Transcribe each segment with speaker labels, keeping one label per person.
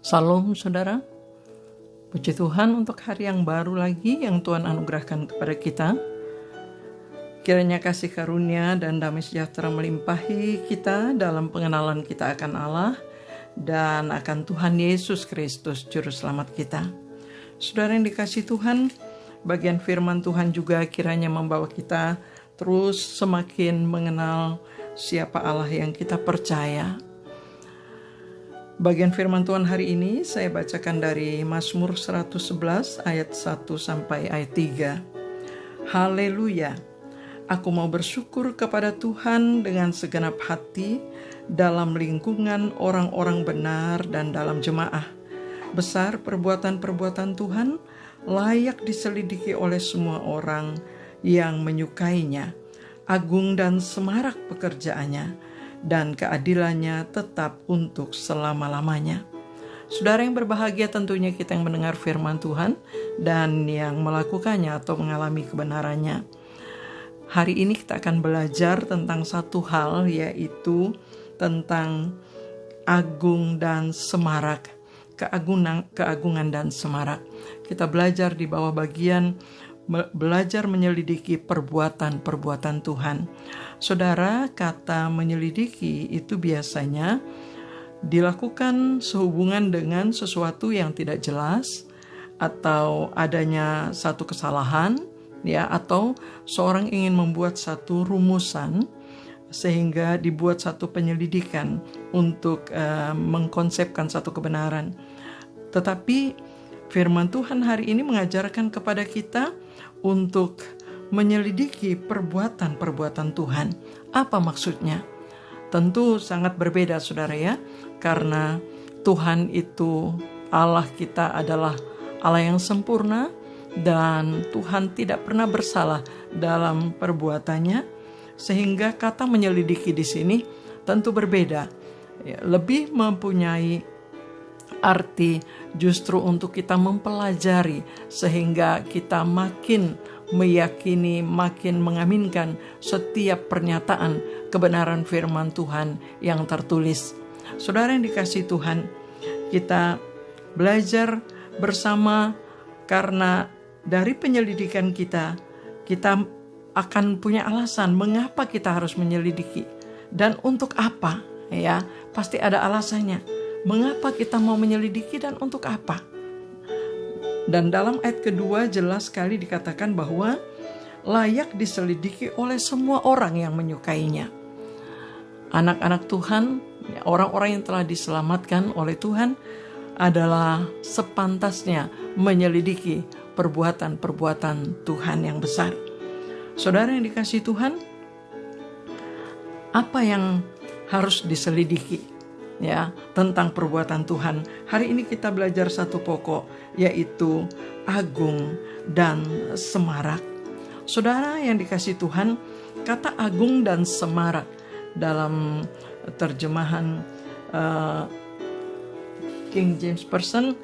Speaker 1: Salam saudara, puji Tuhan untuk hari yang baru lagi yang Tuhan anugerahkan kepada kita. Kiranya kasih karunia dan damai sejahtera melimpahi kita dalam pengenalan kita akan Allah dan akan Tuhan Yesus Kristus Juru Selamat kita. Saudara yang dikasihi Tuhan, bagian firman Tuhan juga kiranya membawa kita terus semakin mengenal siapa Allah yang kita percaya. Bagian firman Tuhan hari ini saya bacakan dari Mazmur 111 ayat 1 sampai ayat 3. Haleluya, aku mau bersyukur kepada Tuhan dengan segenap hati dalam lingkungan orang-orang benar dan dalam jemaah. Besar perbuatan-perbuatan Tuhan, layak diselidiki oleh semua orang yang menyukainya. Agung dan semarak pekerjaannya, dan keadilannya tetap untuk selama-lamanya. Saudara yang berbahagia, tentunya kita yang mendengar firman Tuhan dan yang melakukannya atau mengalami kebenarannya. Hari ini kita akan belajar tentang satu hal, yaitu tentang agung dan semarak, keagungan dan semarak. Kita belajar di bawah bagian belajar menyelidiki perbuatan-perbuatan Tuhan. Saudara, kata menyelidiki itu biasanya dilakukan sehubungan dengan sesuatu yang tidak jelas atau adanya satu kesalahan, ya, atau seorang ingin membuat satu rumusan sehingga dibuat satu penyelidikan untuk mengkonsepkan satu kebenaran. Tetapi firman Tuhan hari ini mengajarkan kepada kita untuk menyelidiki perbuatan-perbuatan Tuhan. Apa maksudnya? Tentu sangat berbeda saudara ya, karena Tuhan itu, Allah kita adalah Allah yang sempurna dan Tuhan tidak pernah bersalah dalam perbuatannya, sehingga kata menyelidiki di sini tentu berbeda. Lebih mempunyai arti justru untuk kita mempelajari sehingga kita makin meyakini, makin mengaminkan setiap pernyataan kebenaran firman Tuhan yang tertulis. Saudara yang dikasihi Tuhan, kita belajar bersama karena dari penyelidikan kita akan punya alasan mengapa kita harus menyelidiki dan untuk apa, ya, pasti ada alasannya. Mengapa kita mau menyelidiki dan untuk apa? Dan dalam ayat kedua jelas sekali dikatakan bahwa layak diselidiki oleh semua orang yang menyukainya. Anak-anak Tuhan, orang-orang yang telah diselamatkan oleh Tuhan adalah sepantasnya menyelidiki perbuatan-perbuatan Tuhan yang besar. Saudara yang dikasihi Tuhan, apa yang harus diselidiki? Ya, tentang perbuatan Tuhan. Hari ini kita belajar satu pokok, yaitu agung dan semarak. Saudara yang dikasihi Tuhan, kata agung dan semarak dalam terjemahan King James Version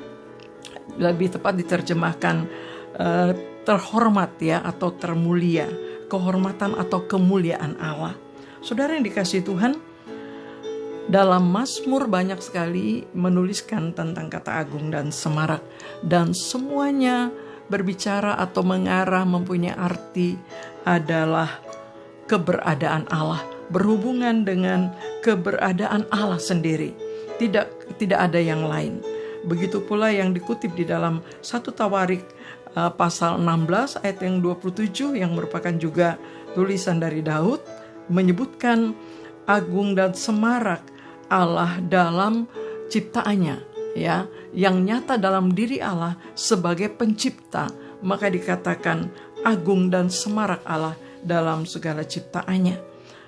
Speaker 1: lebih tepat diterjemahkan terhormat, ya, atau termulia, kehormatan atau kemuliaan Allah. Saudara yang dikasihi Tuhan, dalam Mazmur banyak sekali menuliskan tentang kata agung dan semarak, dan semuanya berbicara atau mengarah mempunyai arti adalah keberadaan Allah, berhubungan dengan keberadaan Allah sendiri, tidak ada yang lain. Begitu pula yang dikutip di dalam 1 Tawarik pasal 16 ayat yang 27 yang merupakan juga tulisan dari Daud, menyebutkan agung dan semarak Allah dalam ciptaannya, ya, yang nyata dalam diri Allah sebagai pencipta. Maka dikatakan agung dan semarak Allah dalam segala ciptaannya.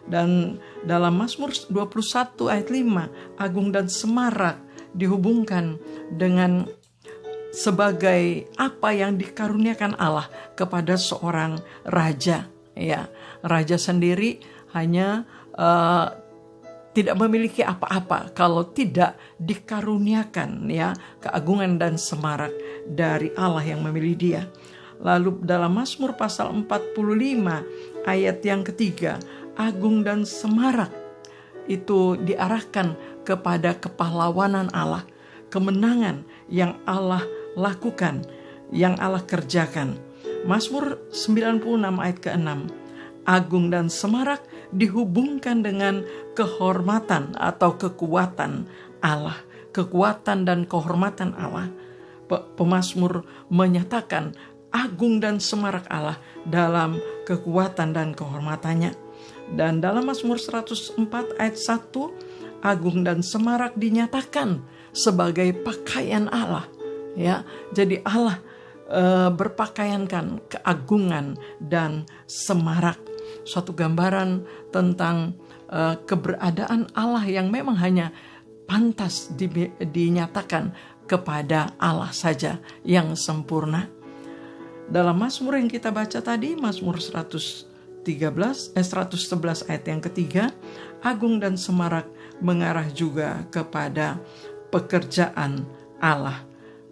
Speaker 1: Dan dalam Mazmur 21 ayat 5, agung dan semarak dihubungkan dengan sebagai apa yang dikaruniakan Allah kepada seorang raja, ya. Raja sendiri hanya tidak memiliki apa-apa kalau tidak dikaruniakan, ya, keagungan dan semarak dari Allah yang memilih dia. Lalu dalam Mazmur pasal 45 ayat yang ketiga, agung dan semarak itu diarahkan kepada kepahlawanan Allah, kemenangan yang Allah lakukan, yang Allah kerjakan. Mazmur 96 ayat ke-6, agung dan semarak dihubungkan dengan kehormatan atau kekuatan Allah, kekuatan dan kehormatan Allah. Pemazmur menyatakan agung dan semarak Allah dalam kekuatan dan kehormatannya. Dan dalam Mazmur 104 ayat 1, agung dan semarak dinyatakan sebagai pakaian Allah. Ya, jadi Allah berpakaiankan keagungan dan semarak. Suatu gambaran tentang keberadaan Allah yang memang hanya pantas dinyatakan kepada Allah saja yang sempurna. Dalam Mazmur yang kita baca tadi, Mazmur 111 ayat yang ketiga, agung dan semarak mengarah juga kepada pekerjaan Allah,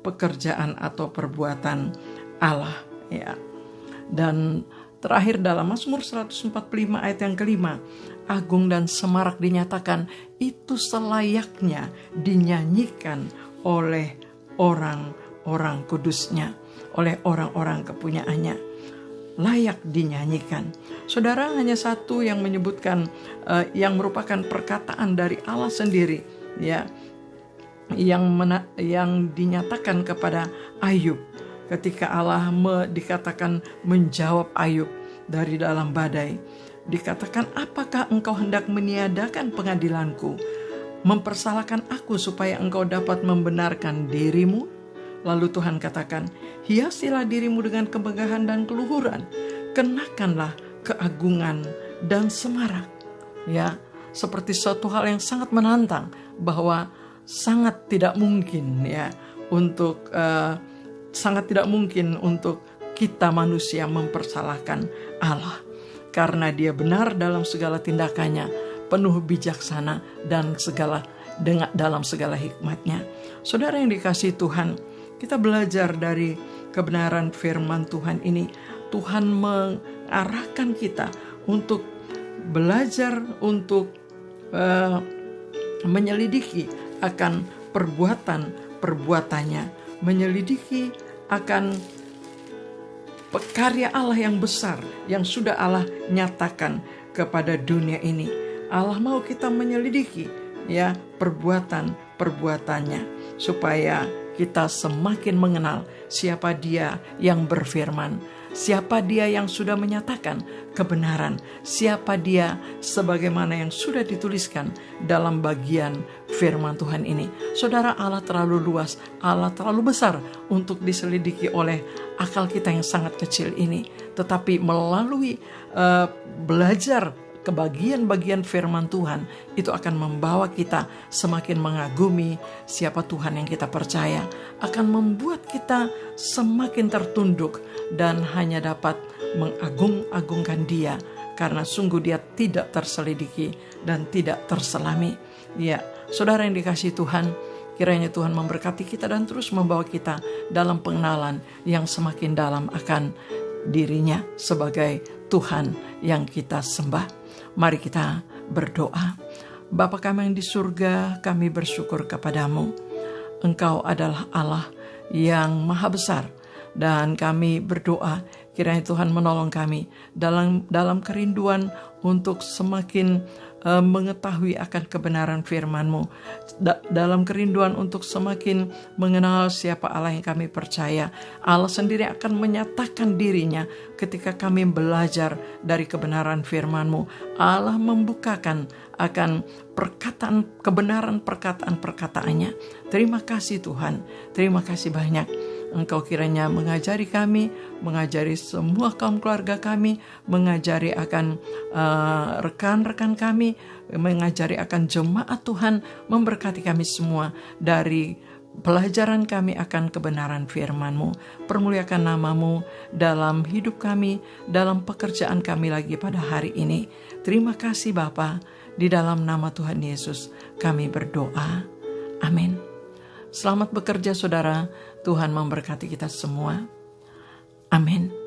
Speaker 1: pekerjaan atau perbuatan Allah, ya. Dan terakhir dalam Mazmur 145 ayat yang kelima, agung dan semarak dinyatakan itu selayaknya dinyanyikan oleh orang-orang kudusnya, oleh orang-orang kepunyaannya, layak dinyanyikan. Saudara, hanya satu yang menyebutkan yang merupakan perkataan dari Allah sendiri, ya, yang dinyatakan kepada Ayub ketika Allah dikatakan menjawab Ayub dari dalam badai. Dikatakan, apakah engkau hendak meniadakan pengadilanku, mempersalahkan aku supaya engkau dapat membenarkan dirimu? Lalu Tuhan katakan, hiasilah dirimu dengan kemegahan dan keluhuran, kenakanlah keagungan dan semarak. Ya, seperti suatu hal yang sangat menantang, bahwa sangat tidak mungkin untuk kita manusia mempersalahkan Allah, karena Dia benar dalam segala tindakannya, penuh bijaksana dan dalam segala hikmatnya. Saudara yang dikasihi Tuhan, kita belajar dari kebenaran firman Tuhan ini. Tuhan mengarahkan kita untuk belajar, untuk menyelidiki akan perbuatan-perbuatannya, menyelidiki akan karya Allah yang besar yang sudah Allah nyatakan kepada dunia ini. Allah mau kita menyelidiki, ya, perbuatan-perbuatannya, supaya kita semakin mengenal siapa Dia yang berfirman, siapa Dia yang sudah menyatakan kebenaran, siapa Dia sebagaimana yang sudah dituliskan dalam bagian firman Tuhan ini. Saudara, Allah terlalu luas, Allah terlalu besar untuk diselidiki oleh akal kita yang sangat kecil ini. Tetapi melalui belajar ke bagian-bagian firman Tuhan, itu akan membawa kita semakin mengagumi siapa Tuhan yang kita percaya, akan membuat kita semakin tertunduk dan hanya dapat mengagung-agungkan Dia, karena sungguh Dia tidak terselidiki dan tidak terselami. Ya, saudara yang dikasihi Tuhan, kiranya Tuhan memberkati kita dan terus membawa kita dalam pengenalan yang semakin dalam akan dirinya sebagai Tuhan yang kita sembah. Mari kita berdoa. Bapa kami yang di surga, kami bersyukur kepadamu. Engkau adalah Allah yang maha besar, dan kami berdoa kiranya Tuhan menolong kami dalam kerinduan untuk semakin mengetahui akan kebenaran firman-Mu, dalam kerinduan untuk semakin mengenal siapa Allah yang kami percaya. Allah sendiri akan menyatakan dirinya ketika kami belajar dari kebenaran firman-Mu. Allah membukakan akan kebenaran perkataan-perkataannya. Terima kasih Tuhan, terima kasih banyak. Engkau kiranya mengajari kami, mengajari semua kaum keluarga kami, mengajari akan rekan-rekan kami, mengajari akan jemaat Tuhan, memberkati kami semua dari pelajaran kami akan kebenaran firman-Mu. Permuliakan nama-Mu dalam hidup kami, dalam pekerjaan kami lagi pada hari ini. Terima kasih Bapa, di dalam nama Tuhan Yesus kami berdoa. Amin. Selamat bekerja saudara, Tuhan memberkati kita semua. Amin.